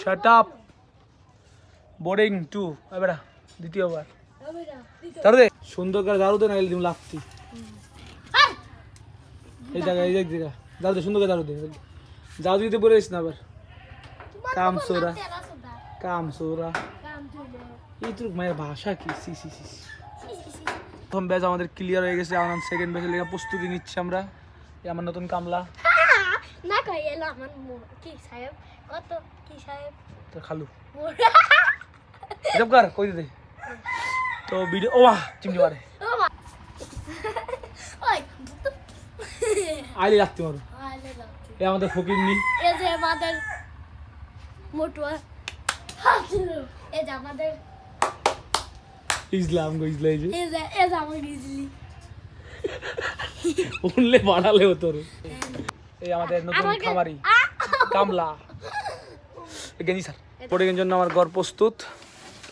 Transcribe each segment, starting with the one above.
shut up boarding 2 এবারে দ্বিতীয়বার ধর দে সুন্দর করে দাঁড়ু দে না গেলে তুমি লাগতি এই জায়গা দাঁড়ু দে সুন্দর করে দাঁড়ু দে যাও দিতে বলিস না আবার কাম সোরা এই তোর মায়ের ভাষা কি সি সি সি প্রথম ব্যাচ আমাদের ক্লিয়ার হয়ে গেছে আমরা সেকেন্ড ব্যাচের লেগে প্রস্তুতি নিচ্ছি আমরা এই আমার নতুন কামলা না কই এলো আমার কি সাহেব কত কি সাহেব তো খালু জব কর কই দে তো ভিডিও ওয়া চিমটি মারে ওই আইলে লাগতে মারো এই আমাদের ফকির নি এই যে আমাদের মোটুয়া এই যে আমাদের ইসলাম গো ইসলাই যে এই যে আমাদের ইজলি উনলে বাড়ালে হতো রে এই আমাদের নতুন খামারি কামলা গেনি স্যার বোর্ডিংয়ের জন্য আমার ঘর প্রস্তুত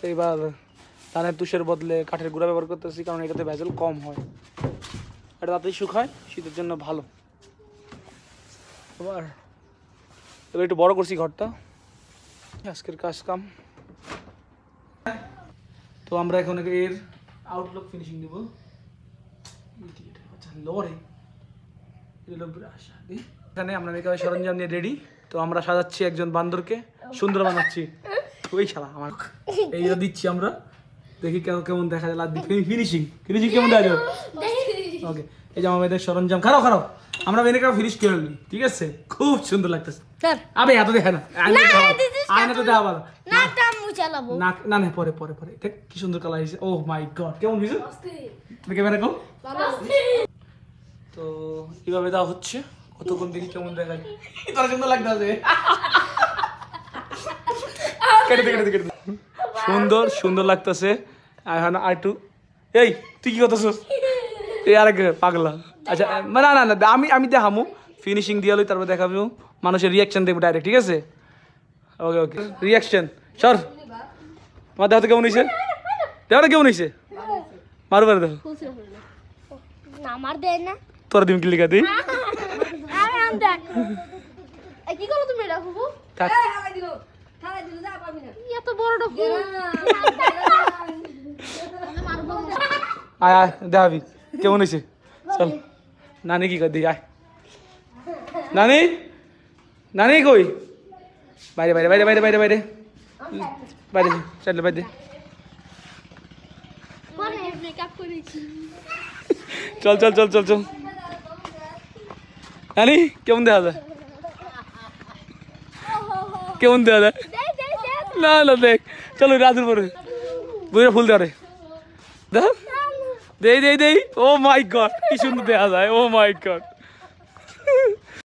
এইবার ধানের তুষের বদলে কাঠের গুঁড়া ব্যবহার করতেছি কারণ এটাতে ভেজাল কম হয় এটা তাড়াতাড়ি শুকায় শীতের জন্য ভালো এবার একটু বড় করছি ঘরটা আজকের কাজ কাম তো আমরা এখন এর আউটলুক ফিনিশিং দেব এখানে আমরা মেকআপের সরঞ্জাম নিয়ে রেডি তো আমরা সাজাচ্ছি একজন বান্দরকে সুন্দর বানাচ্ছি ওই শালা আমার এইটা দিচ্ছি আমরা দেখি কেমন দেখা যায় ফিনিশিং কেমন দেখা যাবে ওকে এই যে আমাদের সরঞ্জাম খারাপ আমরা মেকআপ ফিনিশ করে নিই ঠিক আছে খুব সুন্দর লাগতেছে আবে এত দেখা না আয়না তো দেখা ভালো নাকটা মুছালাবো না না পরে দেখ কি সুন্দর কালার হয়েছে ও মাই গড কেমন হয়েছে তুমি ক্যামেরা কো তো এইভাবে দেওয়া হচ্ছে কতক্ষণ দেখি কেমন দেখা যায় তোর সুন্দর লাগতেছে কেটে সুন্দর লাগতেছে এখন আর একটু এই তুই কি করতেছিস এই আরেক পাগলা আচ্ছা না আমি দেখামু ফিনিশিং দিয়ে লই তারপর দেখাবো মানুষের রিয়াকশন দেবো ডাইরেক্ট ঠিক আছে ওকে রিয়াকশন সর আমার দেখাতে কেমন হয়েছে দেখাটা কেমন হয়েছে মারবার দেখো আমার দেয় না তোরা তুমি কি লিখা দিই কি করো তুমি এটা ফুফু এত বড়টা আয় দেখাবি কেমন হয়েছে চল নানি কি কর দিই আয় নানি কই বাইরে চাইলে বাইরে চল নানি কেমন দেখা যায় না দেখ চলো রাজুর পরে বুঝে ফুল দেওয়ারে দেখ দেই ও মাই গড কি সুন্দর দেখা যায় ও মাই গড